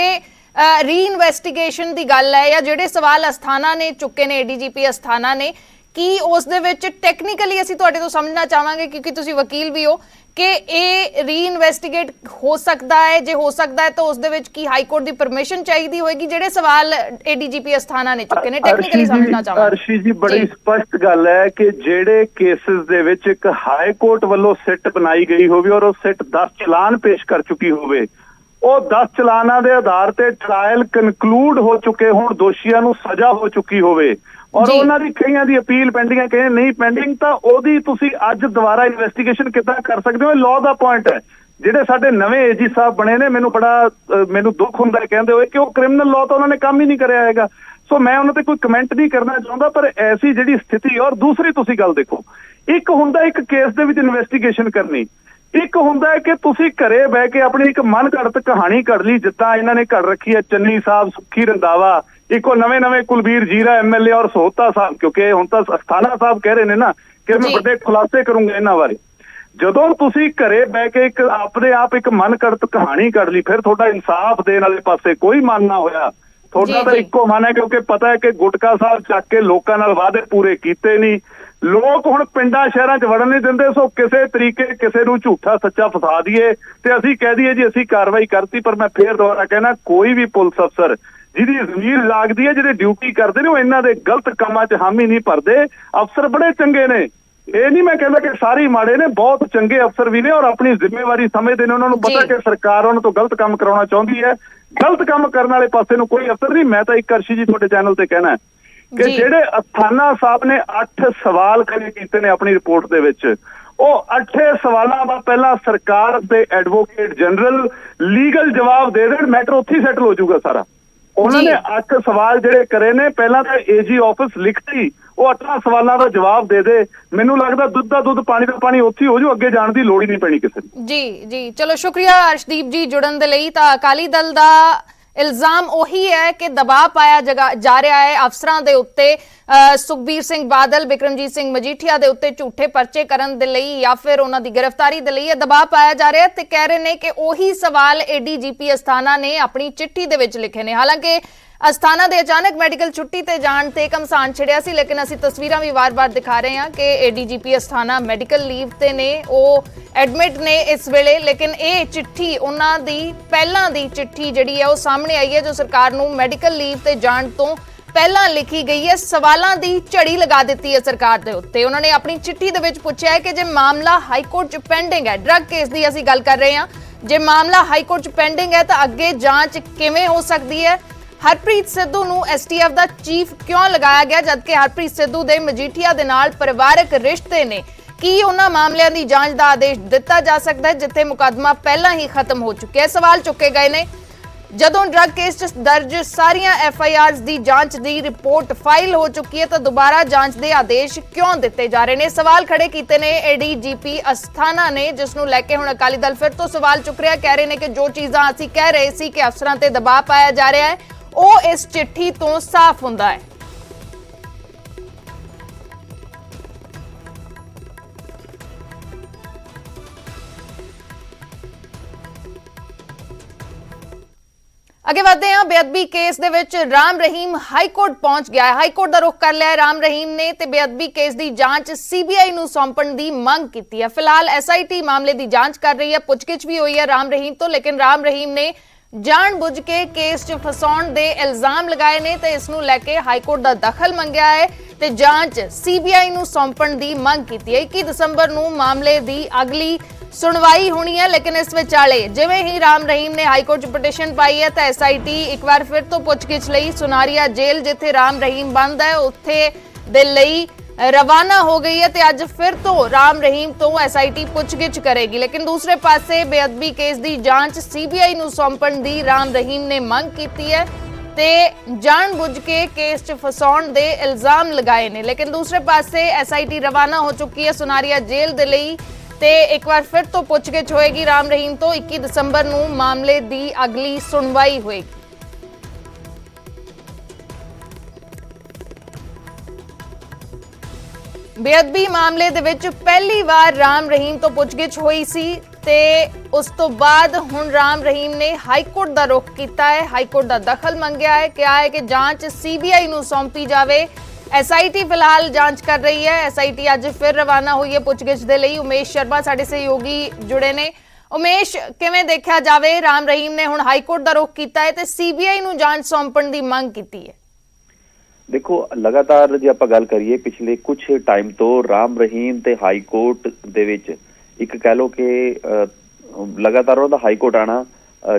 ਰੀਇਨਵੈਸਟੀਗੇਸ਼ਨ ਦੀ ਗੱਲ ਹੈ ਜਾਂ ਜਿਹੜੇ ਸਵਾਲ ਅਸਥਾਨਾ ਨੇ ਚੁੱਕੇ ਨੇ ADGP ਅਸਥਾਨਾ ਨੇ, ਕੀ ਉਸ ਦੇ ਵਿੱਚ ਟੈਕਨੀਕਲੀ ਅਸੀਂ ਤੁਹਾਡੇ ਤੋਂ ਸਮਝਣਾ ਚਾਹਾਂਗੇ ਕਿਉਂਕਿ ਤੁਸੀਂ ਵਕੀਲ ਵੀ ਹੋ ਕਿ ਇਹ ਰੀਇਨਵੈਸਟੀਗੇਟ ਹੋ ਸਕਦਾ ਹੈ? ਜੇ ਹੋ ਸਕਦਾ ਹੈ ਤਾਂ ਉਸ ਦੇ ਵਿੱਚ ਕੀ ਹਾਈ ਕੋਰਟ ਦੀ ਪਰਮਿਸ਼ਨ ਚਾਹੀਦੀ ਹੋਏਗੀ? ਜਿਹੜੇ ਸਵਾਲ ADGP ਅਸਥਾਨਾ ਨੇ ਚੁੱਕੇ ਨੇ ਟੈਕਨੀਕਲੀ ਸਮਝਣਾ ਚਾਹਾਂਗੇ। ਅਰਸ਼ੀ ਜੀ ਬੜੀ ਸਪਸ਼ਟ ਗੱਲ ਹੈ ਕਿ ਜਿਹੜੇ ਕੇਸਿਸ ਦੇ ਵਿੱਚ ਇੱਕ ਹਾਈ ਕੋਰਟ ਵੱਲੋਂ ਸਿੱਟ ਬਣਾਈ ਗਈ ਹੋਵੇ ਔਰ ਉਹ ਸਿੱਟ 10 ਚਲਾਨ ਪੇਸ਼ ਕਰ ਚੁੱਕੀ ਹੋਵੇ, ਉਹ 10 ਚਲਾਨਾਂ ਦੇ ਆਧਾਰ ਤੇ ਟ੍ਰਾਇਲ ਕਨਕਲੂਡ ਹੋ ਚੁੱਕੇ ਹੋਣ, ਦੋਸ਼ੀਆਂ ਨੂੰ ਸਜ਼ਾ ਹੋ ਚੁੱਕੀ ਹੋਵੇ ਔਰ ਉਹਨਾਂ ਦੀ ਕਈਆਂ ਦੀ ਅਪੀਲ ਪੈਂਡਿੰਗ ਹੈ, ਕਈਆਂ ਨਹੀਂ ਪੈਂਡਿੰਗ, ਤਾਂ ਉਹਦੀ ਤੁਸੀਂ ਅੱਜ ਦੁਬਾਰਾ ਇਨਵੈਸਟੀਗੇਸ਼ਨ ਕਿੱਦਾਂ ਕਰ ਸਕਦੇ ਹੋ? ਇਹ ਲਾਅ ਦਾ ਪੁਆਇੰਟ ਹੈ। ਜਿਹੜੇ ਸਾਡੇ ਨਵੇਂ AG ਸਾਹਿਬ ਬਣੇ ਨੇ, ਮੈਨੂੰ ਦੁੱਖ ਹੁੰਦਾ ਹੈ ਕਹਿੰਦੇ ਹੋਏ ਕਿ ਉਹ ਕ੍ਰਿਮੀਨਲ ਲਾਅ ਤਾਂ ਉਹਨਾਂ ਨੇ ਕੰਮ ਹੀ ਨਹੀਂ ਕਰਿਆ ਹੈਗਾ। ਸੋ ਮੈਂ ਉਹਨਾਂ ਤੇ ਕੋਈ ਕਮੈਂਟ ਨਹੀਂ ਕਰਨਾ ਚਾਹੁੰਦਾ, ਪਰ ਐਸੀ ਜਿਹੜੀ ਸਥਿਤੀ। ਔਰ ਦੂਸਰੀ ਤੁਸੀਂ ਗੱਲ ਦੇਖੋ, ਇੱਕ ਹੁੰਦਾ ਇੱਕ ਕੇਸ ਦੇ ਵਿੱਚ ਇਨਵੈਸਟੀਗੇਸ਼ਨ ਕਰਨੀ, ਇੱਕ ਹੁੰਦਾ ਹੈ ਕਿ ਤੁਸੀਂ ਘਰੇ ਬਹਿ ਕੇ ਆਪਣੀ ਇੱਕ ਮਨ ਘੜਤ ਕਹਾਣੀ ਘੜ ਲਈ, ਜਿੱਦਾਂ ਇਹਨਾਂ ਨੇ ਘੜ ਰੱਖੀ ਹੈ ਚੰਨੀ ਸਾਹਿਬ, ਸੁੱਖੀ ਰੰਧਾਵਾ, ਇੱਕੋ ਨਵੇਂ ਕੁਲਬੀਰ ਜੀਰਾ MLA ਔਰ ਸੋਹਤਾ ਸਾਹਿਬ, ਕਿਉਂਕਿ ਹੁਣ ਤਾਂ ਅਸਥਾਨਾ ਸਾਹਿਬ ਕਹਿ ਰਹੇ ਨੇ ਨਾ ਕਿ ਮੈਂ ਵੱਡੇ ਖੁਲਾਸੇ ਕਰੂੰਗਾ ਇਹਨਾਂ ਬਾਰੇ। ਜਦੋਂ ਤੁਸੀਂ ਘਰੇ ਬਹਿ ਕੇ ਇੱਕ ਆਪਣੇ ਆਪ ਇੱਕ ਮਨ ਘੜਤ ਕਹਾਣੀ ਘੜ ਲਈ, ਫਿਰ ਤੁਹਾਡਾ ਇਨਸਾਫ ਦੇਣ ਵਾਲੇ ਪਾਸੇ ਕੋਈ ਮਨ ਨਾ ਹੋਇਆ। ਤੁਹਾਡਾ ਤਾਂ ਇੱਕੋ ਮਨ ਹੈ, ਕਿਉਂਕਿ ਪਤਾ ਹੈ ਕਿ ਗੁਟਕਾ ਸਾਹਿਬ ਚੱਕ ਕੇ ਲੋਕਾਂ ਨਾਲ ਵਾਅਦੇ ਪੂਰੇ ਕੀਤੇ ਨਹੀਂ। ਲੋਕ ਹੁਣ ਪਿੰਡਾਂ ਸ਼ਹਿਰਾਂ 'ਚ ਵੜਨ ਨਹੀਂ ਦਿੰਦੇ, ਸੋ ਕਿਸੇ ਤਰੀਕੇ ਕਿਸੇ ਨੂੰ ਝੂਠਾ ਸੱਚਾ ਫਸਾ ਦਈਏ ਤੇ ਅਸੀਂ ਕਹਿ ਦਈਏ ਜੀ ਅਸੀਂ ਕਾਰਵਾਈ ਕਰਤੀ। ਪਰ ਮੈਂ ਫੇਰ ਦੁਬਾਰਾ ਕਹਿਣਾ, ਕੋਈ ਵੀ ਪੁਲਿਸ ਅਫਸਰ ਜਿਹਦੀ ਜ਼ਮੀਰ ਲੱਗਦੀ ਹੈ, ਜਿਹੜੇ ਡਿਊਟੀ ਕਰਦੇ ਨੇ, ਉਹ ਇਹਨਾਂ ਦੇ ਗਲਤ ਕੰਮਾਂ 'ਚ ਹਾਮੀ ਨਹੀਂ ਭਰਦੇ। ਅਫਸਰ ਬੜੇ ਚੰਗੇ ਨੇ, ਇਹ ਨਹੀਂ ਮੈਂ ਕਹਿੰਦਾ ਕਿ ਸਾਰੇ ਮਾੜੇ ਨੇ, ਬਹੁਤ ਚੰਗੇ ਅਫਸਰ ਵੀ ਨੇ ਔਰ ਆਪਣੀ ਜ਼ਿੰਮੇਵਾਰੀ ਸਮਝਦੇ ਨੇ। ਉਹਨਾਂ ਨੂੰ ਪਤਾ ਕਿ ਸਰਕਾਰ ਉਹਨਾਂ ਤੋਂ ਗਲਤ ਕੰਮ ਕਰਾਉਣਾ ਚਾਹੁੰਦੀ ਹੈ, ਗਲਤ ਕੰਮ ਕਰਨ ਵਾਲੇ ਪਾਸੇ ਨੂੰ ਕੋਈ ਅਫਸਰ ਨਹੀਂ। ਮੈਂ ਤਾਂ ਇੱਕ ਅਰਸ਼ੀ ਜੀ ਤੁਹਾਡੇ ਚੈਨਲ ਤੇ ਕਹਿਣਾ ਕਿ ਜਿਹੜੇ ਅਸਥਾਨਾ ਸਾਹਿਬ ਨੇ 8 ਸਵਾਲ ਖੜੇ ਕੀਤੇ ਨੇ ਆਪਣੀ ਰਿਪੋਰਟ ਦੇ ਵਿੱਚ, ਉਹ 8 ਸਵਾਲਾਂ ਦਾ ਪਹਿਲਾਂ ਸਰਕਾਰ ਦੇ ਐਡਵੋਕੇਟ ਜਨਰਲ ਲੀਗਲ ਜਵਾਬ ਦੇ ਦੇਣ, ਮੈਟਰ ਉੱਥੇ ਸੈਟਲ ਹੋ ਜਾਊਗਾ ਸਾਰਾ। ਉਹਨਾਂ ਨੇ 8 ਸਵਾਲ ਜਿਹੜੇ ਕਰੇ ਨੇ, ਪਹਿਲਾਂ ਤਾਂ AG ਆਫਿਸ ਲਿਖਤੀ, ਉਹ 8 ਸਵਾਲਾਂ ਦਾ ਜਵਾਬ ਦੇ ਦੇ। ਮੈਨੂੰ ਲੱਗਦਾ ਦੁੱਧ ਦਾ ਦੁੱਧ ਪਾਣੀ ਦਾ ਪਾਣੀ ਉੱਥੇ ਹੋ ਜਾਊ, ਅੱਗੇ ਜਾਣ ਦੀ ਲੋੜ ਹੀ ਨਹੀਂ ਪੈਣੀ ਕਿਸੇ ਨੂੰ। ਜੀ ਚਲੋ ਸ਼ੁਕਰੀਆ ਅਰਸ਼ਦੀਪ ਜੀ ਜੁੜਨ ਦੇ ਲਈ। ਤਾਂ ਅਕਾਲੀ ਦਲ ਦਾ ਇਲਜ਼ਾਮ ਉਹੀ ਹੈ ਕਿ ਦਬਾਅ ਪਾਇਆ ਜਾ ਰਿਹਾ ਹੈ ਅਫਸਰਾਂ ਦੇ ਉੱਤੇ, ਸੁਖਬੀਰ ਸਿੰਘ ਬਾਦਲ, ਬਿਕਰਮਜੀਤ ਸਿੰਘ ਮਜੀਠੀਆ ਦੇ ਉੱਤੇ ਝੂਠੇ ਪਰਚੇ ਕਰਨ ਦੇ ਲਈ ਜਾਂ ਫਿਰ ਉਹਨਾਂ ਦੀ ਗ੍ਰਿਫਤਾਰੀ ਦੇ ਲਈ ਇਹ ਦਬਾਅ ਪਾਇਆ ਜਾ ਰਿਹਾ ਤੇ ਕਹਿ ਰਹੇ ਨੇ ਕਿ ਉਹੀ ਸਵਾਲ ADGP ਅਸਥਾਨਾ ਨੇ ਆਪਣੀ ਚਿੱਠੀ ਦੇ ਵਿੱਚ ਲਿਖੇ ਨੇ। ਹਾਲਾਂਕਿ ਅਸਥਾਨਾ ਦੇ ਅਚਾਨਕ ਮੈਡੀਕਲ ਛੁੱਟੀ ਤੇ ਜਾਣ ਤੇ ਘਮਸਾਨ ਛਿੜਿਆ ਸੀ, ਲੇਕਿਨ ਅਸੀਂ ਤਸਵੀਰਾਂ ਵੀ ਵਾਰ-ਵਾਰ ਦਿਖਾ ਰਹੇ ਹਾਂ ਕਿ ADGP ਅਸਥਾਨਾ ਮੈਡੀਕਲ ਲੀਵ ਤੇ ਨੇ, ਉਹ ਐਡਮਿਟ ਨੇ ਇਸ ਵੇਲੇ। ਲੇਕਿਨ ਇਹ ਚਿੱਠੀ ਉਹਨਾਂ ਦੀ ਪਹਿਲਾਂ ਦੀ ਚਿੱਠੀ ਜਿਹੜੀ ਹੈ ਉਹ ਸਾਹਮਣੇ ਆਈ ਹੈ, ਜੋ ਸਰਕਾਰ ਨੂੰ ਮੈਡੀਕਲ ਲੀਵ ਤੇ ਜਾਣ ਤੋਂ ਪਹਿਲਾਂ ਲਿਖੀ ਗਈ ਹੈ। ਸਵਾਲਾਂ ਦੀ ਝੜੀ ਲਗਾ ਦਿੱਤੀ ਹੈ ਸਰਕਾਰ ਦੇ ਉੱਤੇ। ਉਹਨਾਂ ਨੇ ਆਪਣੀ ਚਿੱਠੀ ਦੇ ਵਿੱਚ ਪੁੱਛਿਆ ਹੈ ਕਿ ਜੇ ਮਾਮਲਾ ਹਾਈ ਕੋਰਟ 'ਚ ਪੈਂਡਿੰਗ ਹੈ, ਡਰੱਗ ਕੇਸ ਦੀ ਅਸੀਂ ਗੱਲ ਕਰ ਰਹੇ ਹਾਂ, ਜੇ ਮਾਮਲਾ ਹਾਈ ਕੋਰਟ 'ਚ ਪੈਂਡਿੰਗ ਹੈ ਤਾਂ ਅੱਗੇ ਜਾਂਚ ਕਿਵੇਂ ਹੋ ਸਕਦੀ ਹੈ? ਹਰਪ੍ਰੀਤ ਸਿੱਧੂ ਨੂੰ STF ਦਾ ਚੀਫ ਕਿਉਂ ਲਗਾਇਆ ਗਿਆ ਜਦਕਿ ਹਰਪ੍ਰੀਤ ਸਿੱਧੂ ਦੇ ਮਜੀਠੀਆ ਦੇ ਨਾਲ ਪਰਿਵਾਰਕ ਰਿਸ਼ਤੇ ਨੇ? ਕੀ ਉਹਨਾਂ ਮਾਮਲਿਆਂ ਦੀ ਜਾਂਚ ਦਾ ਆਦੇਸ਼ ਦਿੱਤਾ ਜਾ ਸਕਦਾ ਹੈ ਜਿੱਥੇ ਮੁਕੱਦਮਾ ਪਹਿਲਾਂ ਹੀ ਖਤਮ ਹੋ ਚੁੱਕਿਆ ਹੈ? ਸਵਾਲ ਚੁੱਕੇ ਗਏ ਨੇ। ਜਦੋਂ ਡਰੱਗ ਕੇਸ 'ਚ ਦਰਜ ਸਾਰੀਆਂ FIRs ਦੀ ਜਾਂਚ ਦੀ ਰਿਪੋਰਟ ਫਾਈਲ ਹੋ ਚੁੱਕੀ ਹੈ ਤਾਂ ਦੁਬਾਰਾ ਜਾਂਚ ਦੇ ਆਦੇਸ਼ ਕਿਉਂ ਦਿੱਤੇ ਜਾ ਰਹੇ ਨੇ? ਸਵਾਲ ਖੜੇ ਕੀਤੇ ਨੇ ADGP ਅਸਥਾਨਾ ਨੇ, ਜਿਸ ਨੂੰ ਲੈ ਕੇ ਹੁਣ ਅਕਾਲੀ ਦਲ ਫਿਰ ਤੋਂ ਸਵਾਲ ਚੁੱਕ ਰਿਹਾ। ਕਹਿ ਰਹੇ ਨੇ ਕਿ ਜੋ ਚੀਜ਼ਾਂ ਅਸੀਂ ਕਹਿ ਰਹੇ ਸੀ ਕਿ ਅਫਸਰਾਂ ਤੇ ਦਬਾਅ ਪਾਇਆ ਜਾ ਰਿਹਾ ਹੈ, ਉਹ ਇਸ ਚਿੱਠੀ ਤੋਂ ਸਾਫ਼ ਹੁੰਦਾ ਹੈ। ਅੱਗੇ ਵਧਦੇ ਹਾਂ। ਬੇਅਦਬੀ ਕੇਸ ਦੇ ਵਿੱਚ ਰਾਮ ਰਹੀਮ ਹਾਈ ਕੋਰਟ ਪਹੁੰਚ ਗਿਆ ਹੈ। ਹਾਈ ਕੋਰਟ ਦਾ ਰੁਖ ਕਰ ਲਿਆ ਹੈ ਰਾਮ ਰਹੀਮ ਨੇ ਤੇ ਬੇਅਦਬੀ ਕੇਸ ਦੀ ਜਾਂਚ CBI ਨੂੰ ਸੌਂਪਣ ਦੀ ਮੰਗ ਕੀਤੀ ਹੈ। ਫਿਲਹਾਲ SIT ਮਾਮਲੇ ਦੀ ਜਾਂਚ ਕਰ ਰਹੀ ਹੈ, ਪੁੱਛਗਿੱਛ ਵੀ ਹੋਈ ਹੈ ਰਾਮ ਰਹੀਮ ਤੋਂ, ਲੇਕਿਨ ਰਾਮ ਰਹੀਮ ਨੇ ਜਾਣਬੁੱਝ ਕੇ ਕੇਸ 'ਚ ਫਸਾਉਣ ਦੇ ਇਲਜ਼ਾਮ ਲਗਾਏ ਨੇ ਤੇ ਇਸ ਨੂੰ ਲੈ ਕੇ ਹਾਈ ਕੋਰਟ ਦਾ ਦਖਲ ਮੰਗਿਆ ਹੈ ਤੇ ਜਾਂਚ CBI ਨੂੰ ਸੌਂਪਣ ਦੀ ਮੰਗ ਕੀਤੀ ਹੈ। 21 ਦਸੰਬਰ ਨੂੰ ਮਾਮਲੇ ਦੀ ਅਗਲੀ ਸੁਣਵਾਈ ਹੋਣੀ ਹੈ, ਲੇਕਿਨ ਇਸ ਵਿਚਾਲੇ ਜਿਵੇਂ ਹੀ ਰਾਮ ਰਹੀਮ ਨੇ ਹਾਈ ਕੋਰਟ 'ਚ ਪਟੀਸ਼ਨ ਪਾਈ ਹੈ ਤਾਂ SIT ਇੱਕ ਵਾਰ ਫਿਰ ਤੋਂ ਪੁੱਛਗਿੱਛ ਲਈ ਸੁਨਾਰੀਆ ਜੇਲ੍ਹ, ਜਿੱਥੇ ਰਾਮ ਰਹੀਮ ਬੰਦ ਹੈ, ਉੱਥੇ ਦੇ ਲਈ ਰਵਾਨਾ ਹੋ ਗਈ ਹੈ ਤੇ ਅੱਜ ਫਿਰ ਤੋਂ ਰਾਮ ਰਹੀਮ ਤੋਂ SIT ਪੁੱਛਗਿੱਛ ਕਰੇਗੀ। ਲੇਕਿਨ ਦੂਸਰੇ ਪਾਸੇ ਬੇਅਦਬੀ ਕੇਸ ਦੀ ਜਾਂਚ CBI ਨੂੰ ਸੌਂਪਣ ਦੀ ਰਾਮ ਰਹੀਮ ਨੇ ਮੰਗ ਕੀਤੀ ਹੈ ਤੇ ਜਾਣਬੁੱਝ ਕੇ ਕੇਸ 'ਚ ਫਸਾਉਣ ਦੇ ਇਲਜ਼ਾਮ ਲਗਾਏ ਨੇ। ਲੇਕਿਨ ਦੂਸਰੇ ਪਾਸੇ ਐਸਆਈਟੀ ਰਵਾਨਾ ਹੋ ਚੁੱਕੀ ਹੈ ਸੁਨਾਰੀਆ ਜੇਲ੍ਹ ਦੇ ਲਈ ਤੇ ਇੱਕ ਵਾਰ ਫਿਰ ਤੋਂ ਪੁੱਛਗਿੱਛ ਹੋਏਗੀ ਰਾਮ ਰਹੀਮ ਤੋਂ। 21 ਦਸੰਬਰ ਨੂੰ ਮਾਮਲੇ ਦੀ ਅਗਲੀ ਸੁਣਵਾਈ ਹੋਏਗੀ। ਬੇਅਦਬੀ ਮਾਮਲੇ ਦੇ ਵਿੱਚ ਪਹਿਲੀ ਵਾਰ ਰਾਮ ਰਹੀਮ ਤੋਂ ਪੁੱਛਗਿੱਛ ਹੋਈ ਸੀ ਤੇ ਉਸ ਤੋਂ ਬਾਅਦ ਹੁਣ ਰਾਮ ਰਹੀਮ ਨੇ ਹਾਈ ਕੋਰਟ ਦਾ ਰੁਖ ਕੀਤਾ ਹੈ, ਹਾਈ ਕੋਰਟ ਦਾ ਦਖਲ ਮੰਗਿਆ ਹੈ। ਕਿਹਾ ਹੈ ਕਿ ਜਾਂਚ ਸੀਬੀਆਈ ਨੂੰ ਸੌਂਪੀ ਜਾਵੇ। ਐਸਆਈਟੀ ਫਿਲਹਾਲ ਜਾਂਚ ਕਰ ਰਹੀ ਹੈ। ਐਸਆਈਟੀ ਅੱਜ ਫਿਰ ਰਵਾਨਾ ਹੋਈ ਹੈ ਪੁੱਛਗਿੱਛ ਦੇ ਲਈ। ਉਮੇਸ਼ ਸ਼ਰਮਾ ਸਾਡੇ ਸਹਿਯੋਗੀ ਜੁੜੇ ਨੇ। ਉਮੇਸ਼, ਕਿਵੇਂ ਦੇਖਿਆ ਜਾਵੇ, ਰਾਮ ਰਹੀਮ ਨੇ ਹੁਣ ਹਾਈ ਕੋਰਟ ਦਾ ਰੁਖ ਕੀਤਾ ਹੈ ਤੇ ਸੀਬੀਆਈ ਨੂੰ ਜਾਂਚ ਸੌਂਪਣ ਦੀ ਮੰਗ ਕੀਤੀ ਹੈ। देखो लगातार जे ਆਪਾਂ ਗੱਲ ਕਰੀਏ ਪਿਛਲੇ ਕੁਝ ਟਾਈਮ ਤੋਂ ਰਾਮ ਰਹੀਮ ਤੇ ਹਾਈ ਕੋਰਟ ਦੇ ਵਿੱਚ ਇੱਕ ਕਹਿ ਲੋ ਕਿ ਲਗਾਤਾਰ ਉਹਦਾ ਹਾਈ ਕੋਰਟ ਆਣਾ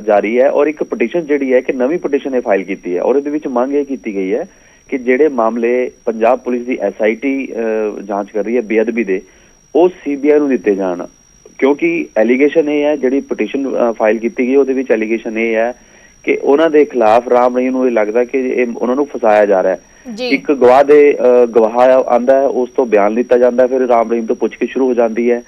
ਜਾਰੀ ਹੈ ਔਰ ਇੱਕ ਪਟੀਸ਼ਨ ਜਿਹੜੀ ਹੈ ਕਿ ਨਵੀਂ ਪਟੀਸ਼ਨ ਇਹ ਫਾਈਲ ਕੀਤੀ ਹੈ ਔਰ ਇਹਦੇ ਵਿੱਚ ਮੰਗ ਇਹ ਕੀਤੀ ਗਈ ਹੈ ਕਿ ਜਿਹੜੇ ਮਾਮਲੇ ਪੰਜਾਬ ਪੁਲਿਸ ਦੀ ਐਸਆਈਟੀ ਜਾਂਚ ਕਰ ਰਹੀ ਹੈ ਬੇਅਦਬੀ ਦੇ ਉਹ ਸੀਬੀਆਈ ਨੂੰ ਦਿੱਤੇ ਜਾਣ। ਕਿਉਂਕਿ ਐਲੀਗੇਸ਼ਨ ਇਹ ਹੈ, ਜਿਹੜੀ ਪਟੀਸ਼ਨ ਫਾਈਲ ਕੀਤੀ ਗਈ ਉਹਦੇ ਵਿੱਚ ਐਲੀਗੇਸ਼ਨ ਇਹ ਹੈ ਕਿ ਉਹਨਾਂ ਦੇ ਖਿਲਾਫ ਰਾਮ ਰਹੀਮ ਨੂੰ ਇਹ ਲੱਗਦਾ ਕਿ ਇਹ ਉਹਨਾਂ ਨੂੰ ਫਸਾਇਆ ਜਾ ਰਿਹਾ ਹੈ। ਇੱਕ ਗਵਾਹ ਆਂਦਾ ਹੈ, ਉਸ ਤੋਂ ਬਿਆਨ ਲਿੱਤਾ ਜਾਂਦਾ, ਫਿਰ ਰਾਮ ਰਹੀਮ ਤੋਂ ਪੁੱਛਗਿੱਛ ਸ਼ੁਰੂ ਹੋ ਜਾਂਦੀ ਹੈ।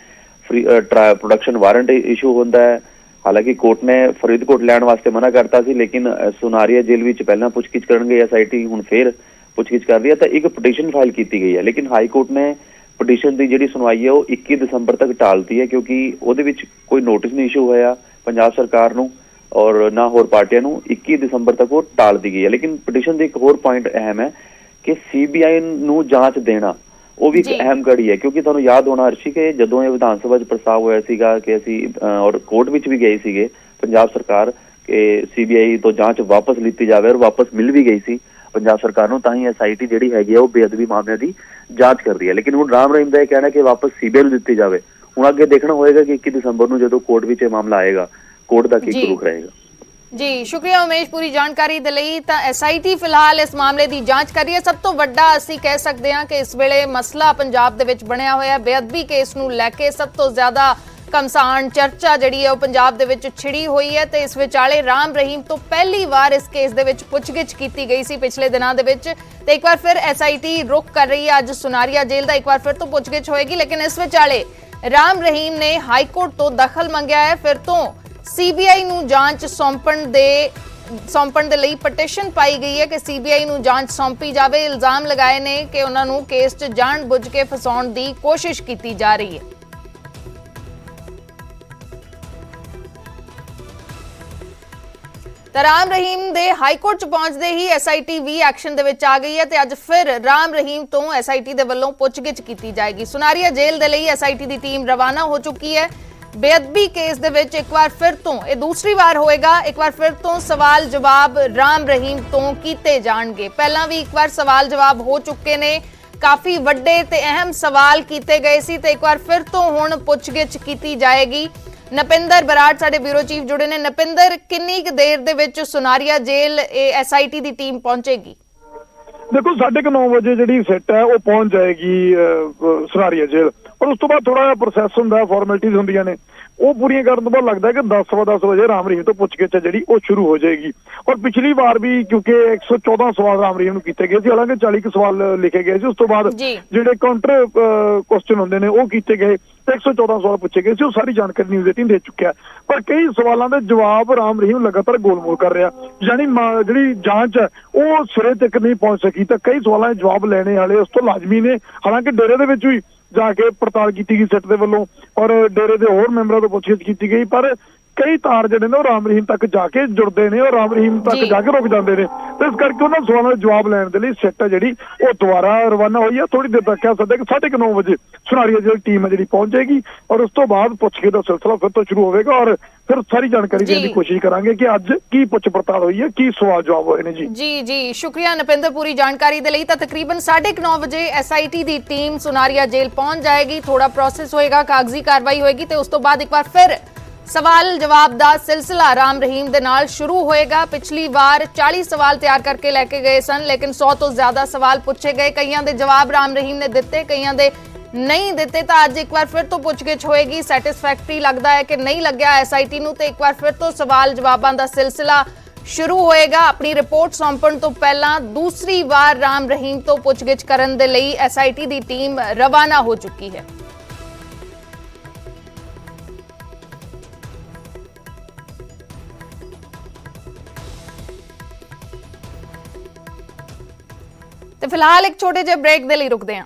ਪ੍ਰੋਡਕਸ਼ਨ ਵਾਰੰਟ ਇਸ਼ੂ ਹੁੰਦਾ ਹੈ। ਹਾਲਾਂਕਿ ਕੋਰਟ ਨੇ ਫਰੀਦਕੋਟ ਲੈਣ ਵਾਸਤੇ ਮਨਾ ਕਰਤਾ ਸੀ, ਲੇਕਿਨ ਸੁਨਾਰੀਆ ਜੇਲ੍ਹ ਵਿੱਚ ਪਹਿਲਾਂ ਪੁੱਛਗਿੱਛ ਕਰਨਗੇ, ਐਸਆਈਟੀ ਹੁਣ ਫਿਰ ਪੁੱਛਗਿੱਛ ਕਰ ਰਹੀ ਹੈ। ਤਾਂ ਇੱਕ ਪਟੀਸ਼ਨ ਫਾਈਲ ਕੀਤੀ ਗਈ ਹੈ, ਲੇਕਿਨ ਹਾਈ ਕੋਰਟ ਨੇ ਪਟੀਸ਼ਨ ਦੀ ਜਿਹੜੀ ਸੁਣਵਾਈ ਹੈ ਉਹ 21 ਦਸੰਬਰ ਤੱਕ ਟਾਲਤੀ ਹੈ ਕਿਉਂਕਿ ਉਹਦੇ ਵਿੱਚ ਕੋਈ ਨੋਟਿਸ ਨਹੀਂ ਇਸ਼ੂ ਹੋਇਆ ਪੰਜਾਬ ਸਰਕਾਰ ਨੂੰ ਔਰ ਨਾ ਹੋਰ ਪਾਰਟੀਆਂ ਨੂੰ। 21 ਦਸੰਬਰ ਤੱਕ ਉਹ ਟਾਲ ਦੀ ਗਈ ਹੈ। ਲੇਕਿਨ ਪਟੀਸ਼ਨ ਦੇ ਇੱਕ ਹੋਰ ਪੁਆਇੰਟ ਅਹਿਮ ਹੈ ਕਿ ਸੀਬੀਆਈ ਨੂੰ ਜਾਂਚ ਦੇਣਾ ਉਹ ਵੀ ਇੱਕ ਅਹਿਮ ਕੜੀ ਹੈ ਕਿਉਂਕਿ ਤੁਹਾਨੂੰ ਯਾਦ ਹੋਣਾ ਅਰਸ਼ੀ ਕਿ ਜਦੋਂ ਇਹ ਵਿਧਾਨ ਸਭਾ 'ਚ ਪ੍ਰਸਤਾਵ ਹੋਇਆ ਸੀਗਾ ਕਿ ਅਸੀਂ ਔਰ ਕੋਰਟ ਵਿੱਚ ਵੀ ਗਏ ਸੀਗੇ ਪੰਜਾਬ ਸਰਕਾਰ ਕਿ ਸੀਬੀਆਈ ਤੋਂ ਜਾਂਚ ਵਾਪਸ ਲਿੱਤੀ ਜਾਵੇ ਔਰ ਵਾਪਸ ਮਿਲ ਵੀ ਗਈ ਸੀ ਪੰਜਾਬ ਸਰਕਾਰ ਨੂੰ। ਤਾਂ ਹੀ ਐਸਆਈਟੀ ਜਿਹੜੀ ਹੈਗੀ ਆ ਉਹ ਬੇਅਦਬੀ ਮਾਮਲਿਆਂ ਦੀ ਜਾਂਚ ਕਰਦੀ ਹੈ। ਲੇਕਿਨ ਹੁਣ ਰਾਮ ਰਹੀਮ ਦਾ ਇਹ ਕਹਿਣਾ ਕਿ ਵਾਪਸ ਸੀਬੀਆਈ ਨੂੰ ਦਿੱਤੀ ਜਾਵੇ। ਹੁਣ ਅੱਗੇ ਦੇਖਣਾ ਹੋਏਗਾ ਕਿ 21 ਦਸੰਬਰ ਨੂੰ ਜਦੋਂ ਕੋਰਟ ਵਿੱਚ ਇਹ ਮਾਮਲਾ ਆਏਗਾ ਕੋਰਟ ਦਾ ਕੀ ਰੁਖ ਰਹੇਗਾ। ਜੀ ਸ਼ੁਕਰੀਆ ਉਮੇਸ਼ ਪੂਰੀ ਜਾਣਕਾਰੀ ਦੇ ਲਈ। ਤਾਂ ਐਸਆਈਟੀ ਫਿਲਹਾਲ ਇਸ ਮਾਮਲੇ ਦੀ ਜਾਂਚ ਕਰ ਰਹੀ ਹੈ। ਸਭ ਤੋਂ ਵੱਡਾ ਅਸੀਂ ਕਹਿ ਸਕਦੇ ਹਾਂ ਕਿ ਇਸ ਵੇਲੇ ਮਸਲਾ ਪੰਜਾਬ ਦੇ ਵਿੱਚ ਬਣਿਆ ਹੋਇਆ ਬੇਅਦਬੀ ਕੇਸ ਨੂੰ ਲੈ ਕੇ ਸਭ ਤੋਂ ਜ਼ਿਆਦਾ ਘਮਸਾਨ ਚਰਚਾ ਜਿਹੜੀ ਹੈ ਉਹ ਪੰਜਾਬ ਦੇ ਵਿੱਚ ਛਿੜੀ ਹੋਈ ਹੈ ਤੇ ਇਸ ਵਿਚਾਲੇ ਰਾਮ ਰਹੀਮ ਤੋਂ ਪਹਿਲੀ ਵਾਰ ਇਸ ਕੇਸ ਦੇ ਵਿੱਚ ਪੁੱਛਗਿੱਛ ਕੀਤੀ ਗਈ ਸੀ ਪਿਛਲੇ ਦਿਨਾਂ ਦੇ ਵਿੱਚ ਤੇ ਇੱਕ ਵਾਰ ਫਿਰ ਐਸਆਈਟੀ ਰੁਕ ਕਰ ਰਹੀ ਹੈ। ਅੱਜ ਸੁਨਾਰੀਆ ਜੇਲ੍ਹ ਦਾ ਇੱਕ ਵਾਰ ਫਿਰ ਤੋਂ ਪੁੱਛਗਿੱਛ ਹੋਏਗੀ, ਲੇਕਿਨ ਇਸ ਵਿਚਾਲੇ ਰਾਮ ਰਹੀਮ ਨੇ ਹਾਈ ਕੋਰਟ ਤੋਂ ਦਖਲ ਮੰਗਿਆ ਹੈ। ਫਿਰ ਤੋਂ ਸੀਬੀਆਈ ਨੂੰ ਜਾਂਚ ਸੌਂਪਣ ਦੇ ਲਈ ਪਟੀਸ਼ਨ ਪਾਈ ਗਈ ਹੈ ਕਿ ਸੀਬੀਆਈ ਨੂੰ ਜਾਂਚ ਸੌਂਪੀ ਜਾਵੇ। ਇਲਜ਼ਾਮ ਲਗਾਏ ਨੇ ਕਿ ਉਹਨਾਂ ਨੂੰ ਕੇਸ 'ਚ ਜਾਣਬੁੱਝ ਕੇ ਫਸਾਉਣ ਦੀ ਕੋਸ਼ਿਸ਼ ਕੀਤੀ ਜਾ ਰਹੀ ਹੈ। ਤਾਂ ਰਾਮ ਰਹੀਮ ਦੇ ਹਾਈ ਕੋਰਟ 'ਚ ਪਹੁੰਚਦੇ ਹੀ ਐਸਆਈਟੀ ਵੀ ਐਕਸ਼ਨ ਦੇ ਵਿੱਚ ਆ ਗਈ ਹੈ ਤੇ ਅੱਜ ਫਿਰ ਰਾਮ ਰਹੀਮ ਤੋਂ ਐਸਆਈਟੀ ਦੇ ਵੱਲੋਂ ਪੁੱਛਗਿੱਛ ਕੀਤੀ ਜਾਏਗੀ। ਸੁਨਾਰੀਆ ਜੇਲ੍ਹ ਦੇ ਲਈ ਐਸਆਈਟੀ ਦੀ ਟੀਮ ਰਵਾਨਾ ਹੋ ਚੁੱਕੀ ਹੈ। ਬੇਅਦਬੀ ਕੇਸ ਦੇ ਵਿੱਚ ਇੱਕ ਵਾਰ ਫਿਰ ਤੋਂ ਇਹ ਦੂਸਰੀ ਵਾਰ ਹੋਏਗਾ, ਇੱਕ ਵਾਰ ਫਿਰ ਤੋਂ ਸਵਾਲ ਜਵਾਬ ਰਾਮ ਰਹੀਮ ਤੋਂ ਕੀਤੇ ਜਾਣਗੇ। ਪਹਿਲਾਂ ਵੀ ਇੱਕ ਵਾਰ ਸਵਾਲ ਜਵਾਬ ਹੋ ਚੁੱਕੇ ਨੇ, ਕਾਫੀ ਵੱਡੇ ਤੇ ਅਹਿਮ ਸਵਾਲ ਕੀਤੇ ਗਏ ਸੀ ਤੇ ਇੱਕ ਵਾਰ ਫਿਰ ਤੋਂ ਹੁਣ ਪੁੱਛਗਿੱਛ ਕੀਤੀ ਜਾਏਗੀ। ਨਪਿੰਦਰ ਬਰਾੜ ਸਾਡੇ ਬਿਊਰੋ ਚੀਫ ਜੁੜੇ ਨੇ। ਨਪਿੰਦਰ, ਕਿੰਨੀ ਕੁ ਦੇਰ ਦੇ ਵਿੱਚ ਸੁਨਾਰੀਆ ਜੇਲ੍ਹ ਐਸਆਈਟੀ ਦੀ ਟੀਮ ਪਹੁੰਚੇਗੀ? ਦੇਖੋ 9:30 ਵਜੇ ਜਿਹੜੀ ਸਿੱਟ ਹੈ ਉਹ ਪਹੁੰਚ ਜਾਏਗੀ ਸੁਨਾਰੀਆ ਜੇਲ੍ਹ ਔਰ ਉਸ ਤੋਂ ਬਾਅਦ ਥੋੜਾ ਜਿਹਾ ਪ੍ਰੋਸੈਸ ਹੁੰਦਾ, ਫਾਰਮੈਲਿਟੀਜ਼ ਹੁੰਦੀਆਂ ਨੇ, ਉਹ ਪੂਰੀਆਂ ਕਰਨ ਤੋਂ ਬਾਅਦ ਲੱਗਦਾ ਕਿ 10:10 ਵਜੇ ਰਾਮ ਰਹੀਮ ਤੋਂ ਪੁੱਛਗਿੱਛ ਜਿਹੜੀ ਉਹ ਸ਼ੁਰੂ ਹੋ ਜਾਏਗੀ। ਔਰ ਪਿਛਲੀ ਵਾਰ ਵੀ ਕਿਉਂਕਿ 114 ਸਵਾਲ ਰਾਮ ਰਹੀਮ ਨੂੰ ਕੀਤੇ ਗਏ ਸੀ, ਹਾਲਾਂਕਿ 40 ਕੁ ਸਵਾਲ ਲਿਖੇ ਗਏ ਸੀ, ਉਸ ਤੋਂ ਬਾਅਦ ਜਿਹੜੇ ਕਾਊਂਟਰ ਕੁਐਸਚਨ ਹੁੰਦੇ ਨੇ ਉਹ ਕੀਤੇ ਗਏ ਤੇ 114 ਸਵਾਲ ਪੁੱਛੇ ਗਏ ਸੀ। ਉਹ ਸਾਰੀ ਜਾਣਕਾਰੀ ਨਿਊਜ਼ 18 ਦੇ ਚੁੱਕਿਆ, ਪਰ ਕਈ ਸਵਾਲਾਂ ਦੇ ਜਵਾਬ ਰਾਮ ਰਹੀਮ ਲਗਾਤਾਰ ਗੋਲਮੋਲ ਕਰ ਰਿਹਾ, ਯਾਨੀ ਜਿਹੜੀ ਜਾਂਚ ਹੈ ਉਹ ਸਿਰੇ ਤੱਕ ਨਹੀਂ ਪਹੁੰਚ ਸਕੀ। ਤਾਂ ਕਈ ਸਵਾਲਾਂ ਦੇ ਜਵਾਬ ਲੈਣੇ ਵਾਲੇ ਉਸ ਤੋਂ ਲਾਜ਼ਮੀ ਨੇ। ਹਾਲਾਂਕਿ ਡੇਰੇ ਦੇ ਵਿੱਚ ਵੀ ਜਾ ਕੇ ਪੜਤਾਲ ਕੀਤੀ ਗਈ ਸਿੱਟ ਦੇ ਵੱਲੋਂ ਔਰ ਡੇਰੇ ਦੇ ਹੋਰ ਮੈਂਬਰਾਂ ਤੋਂ ਪੁੱਛਗਿੱਛ ਕੀਤੀ ਗਈ, ਪਰ ਕਈ ਤਾਰ ਜਿਹੜੇ ਨੇ ਉਹ ਰਾਮ ਰਹੀਮ ਤੱਕ ਜਾ ਕੇ ਜੁੜਦੇ ਨੇ ਔਰ ਰਾਮ ਰਹੀਮ ਤੱਕ ਜਾ ਕੇ ਰੁਕ ਜਾਂਦੇ ਨੇ। ਤੇ ਇਸ ਕਰਕੇ ਉਹਨਾਂ ਸਵਾਲਾਂ ਦੇ ਜਵਾਬ ਲੈਣ ਦੇ ਲਈ ਸਿੱਟ ਹੈ ਜਿਹੜੀ ਉਹ ਦੁਬਾਰਾ ਰਵਾਨਾ ਹੋਈ ਹੈ। ਥੋੜੀ ਦੇਰ ਤੱਕ ਕਹਿ ਸਕਦੇ ਕਿ 9:30 ਵਜੇ ਸੁਨਾਰੀਆ ਜਿਹੜੀ ਟੀਮ ਹੈ ਜਿਹੜੀ ਪਹੁੰਚ ਜਾਏਗੀ ਔਰ ਉਸ ਤੋਂ ਬਾਅਦ ਪੁੱਛਗਿੱਛ ਦਾ ਸਿਲਸਿਲਾ ਫਿਰ ਤੋਂ ਸ਼ੁਰੂ ਹੋਵੇਗਾ ਔਰ ਫਿਰ ਸਾਰੀ ਜਾਣਕਾਰੀ ਦੇਣ ਦੀ ਕੋਸ਼ਿਸ਼ ਕਰਾਂਗੇ ਕਿ ਅੱਜ ਕੀ ਪੁੱਛ ਪੜਤਾਲ ਹੋਈ ਹੈ, ਕੀ ਸਵਾਲ ਜਵਾਬ ਹੋਏ ਨੇ। ਜੀ ਸ਼ੁਕਰੀਆ ਨਪਿੰਦਰ ਪੂਰੀ ਜਾਣਕਾਰੀ ਦੇ ਲਈ। ਤਾਂ ਤਕਰੀਬਨ 9:30 ਵਜੇ ਐਸਆਈਟੀ ਦੀ ਟੀਮ ਸੁਨਾਰੀਆ ਜੇਲ੍ਹ ਪਹੁੰਚ ਜਾਏਗੀ। ਥੋੜਾ ਪ੍ਰੋਸੈਸ ਹੋਏਗਾ, ਕਾਗਜ਼ੀ ਕਾਰਵਾਈ ਹੋਏਗੀ ਤੇ ਉਸ ਤੋਂ ਬਾਅਦ ਇੱਕ ਵਾਰ ਫਿਰ ਸਵਾਲ ਜਵਾਬ ਦਾ ਸਿਲਸਿਲਾ ਰਾਮ ਰਹੀਮ ਦੇ ਨਾਲ ਸ਼ੁਰੂ ਹੋਏਗਾ। ਪਿਛਲੀ ਵਾਰ 40 ਸਵਾਲ ਤਿਆਰ ਕਰਕੇ ਲੈ ਕੇ ਗਏ ਸਨ, ਲੇਕਿਨ 100 ਤੋਂ ਜ਼ਿਆਦਾ ਸਵਾਲ ਪੁੱਛੇ ਗਏ। ਕਈਆਂ ਦੇ ਜਵਾਬ ਰਾਮ ਰਹੀਮ ਨੇ ਦਿੱਤੇ, ਕਈਆਂ ਦੇ ਨਹੀਂ ਦਿੱਤੇ। ਤਾਂ ਅੱਜ ਇੱਕ ਵਾਰ ਫਿਰ ਤੋਂ ਪੁੱਛਗਿੱਛ ਹੋਏਗੀ। ਸੈਟੀਸਫੈਕਟਰੀ ਲੱਗਦਾ ਹੈ ਕਿ ਨਹੀਂ ਲੱਗਿਆ ਐਸਆਈਟੀ ਨੂੰ, ਤੇ ਇੱਕ ਵਾਰ ਫਿਰ ਤੋਂ ਸਵਾਲ ਜਵਾਬਾਂ ਦਾ ਸਿਲਸਿਲਾ ਸ਼ੁਰੂ ਹੋਏਗਾ। ਆਪਣੀ ਰਿਪੋਰਟ ਸੌਂਪਣ ਤੋਂ ਪਹਿਲਾਂ ਦੂਸਰੀ ਵਾਰ ਰਾਮ ਰਹੀਮ ਤੋਂ ਪੁੱਛਗਿੱਛ ਕਰਨ ਦੇ ਲਈ ਐਸਆਈਟੀ ਦੀ ਟੀਮ ਰਵਾਨਾ ਹੋ ਚੁੱਕੀ ਹੈ। ਤੇ ਫਿਲਹਾਲ ਇੱਕ ਛੋਟੇ ਜਿਹੇ ਬ੍ਰੇਕ ਦੇ ਲਈ ਰੁਕਦੇ ਹਾਂ।